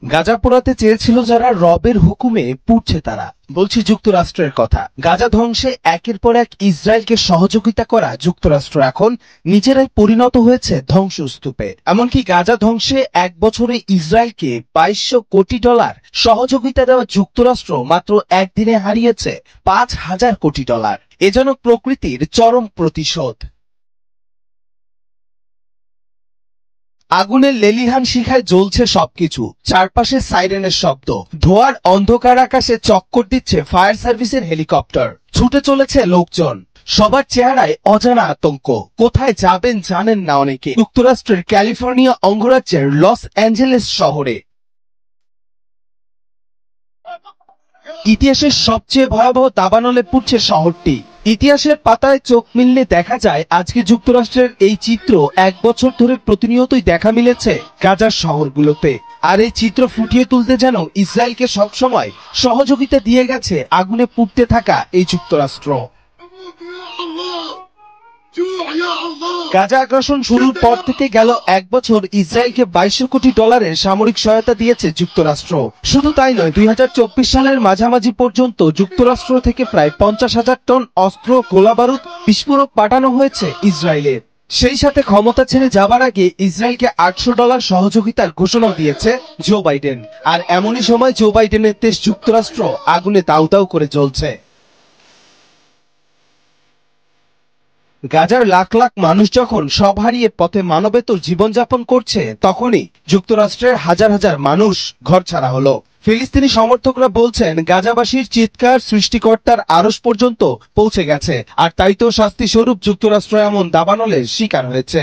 গাজা পোড়াতে চেয়েছিল যারা, রবের হুকুমে পুড়ছে তারা। বলছি যুক্তরাষ্ট্রের কথা। গাজা ধ্বংসে একের পর এক ইসরায়েলকে সহযোগিতা করা যুক্তরাষ্ট্র এখন নিজেরাই পরিণত হয়েছে ধ্বংসস্তূপে। এমনকি গাজা ধ্বংসে এক বছরে ইসরায়েলকে $2200 কোটি সহযোগিতা দেওয়া যুক্তরাষ্ট্র মাত্র একদিনে হারিয়েছে $5000 কোটি। এ যেন প্রকৃতির চরম প্রতিশোধ। আগুনের লেলিহান শিখায় জ্বলছে সবকিছু, চারপাশে সাইরেনের শব্দ, ধোঁয়ার অন্ধকার আকাশে চক্কর দিচ্ছে ফায়ার সার্ভিসের হেলিকপ্টার, ছুটে চলেছে লোকজন, সবার চেহারায় অজানা আতঙ্ক। কোথায় যাবেন জানেন না অনেকে। যুক্তরাষ্ট্রের ক্যালিফোর্নিয়া অঙ্গরাজ্যের লস অ্যাঞ্জেলেস শহরে ইতিহাসের সবচেয়ে ভয়াবহ দাবানলে পুড়ছে শহরটি। ইতিহাসের পাতায় চোখ মিললে দেখা যায় আজকে যুক্তরাষ্ট্রের এই চিত্র এক বছর ধরে প্রতিনিয়তই দেখা মিলেছে গাজার শহরগুলোতে। আর এই চিত্র ফুটিয়ে তুলতে যেন ইসরায়েলকে সবসময় সহযোগিতা দিয়ে গেছে আগুনে পুড়তে থাকা এই যুক্তরাষ্ট্র। গাজা আগ্রাসন শুরুর পর থেকে গেল এক বছর ইসরায়েলকে $2200 কোটি সামরিক সহায়তা দিয়েছে যুক্তরাষ্ট্র। শুধু তাই নয়, 2024 সালের মাঝামাঝি পর্যন্ত যুক্তরাষ্ট্র থেকে প্রায় 50,000 টন অস্ত্র, গোলাবারুদ, বিস্ফোরক পাঠানো হয়েছে ইসরায়েলের। সেই সাথে ক্ষমতা ছেড়ে যাবার আগে ইসরায়েলকে $800 সহযোগিতার ঘোষণা দিয়েছে জো বাইডেন। আর এমনই সময় জো বাইডেনের দেশ যুক্তরাষ্ট্র আগুনে দাউ দাউ করে জ্বলছে। গাজার লাখ লাখ মানুষ যখন সব হারিয়ে পথে মানবেতর জীবনযাপন করছে, তখনই যুক্তরাষ্ট্রের হাজার হাজার মানুষ ঘর ছাড়া হলো। ফিলিস্তিনি সমর্থকরা বলছেন গাজাবাসীর চিৎকার সৃষ্টিকর্তার আরশ পর্যন্ত পৌঁছে গেছে, আর তাই তো শাস্তি স্বরূপ যুক্তরাষ্ট্র এমন দাবানলের শিকার হয়েছে।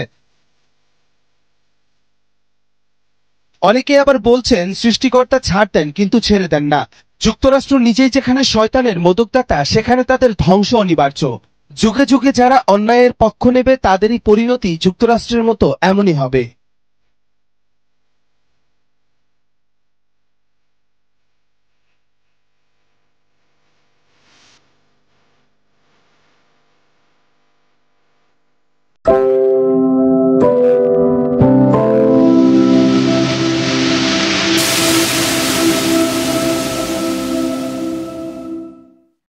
অনেকে আবার বলছেন সৃষ্টিকর্তা ছাড় দেন কিন্তু ছেড়ে দেন না। যুক্তরাষ্ট্র নিজেই যেখানে শয়তানের মোদকদাতা, সেখানে তাদের ধ্বংস অনিবার্য। যুগে যুগে যারা অন্যায়ের পক্ষ নেবে তাদেরই পরিণতি যুক্তরাষ্ট্রের মতো এমনই হবে।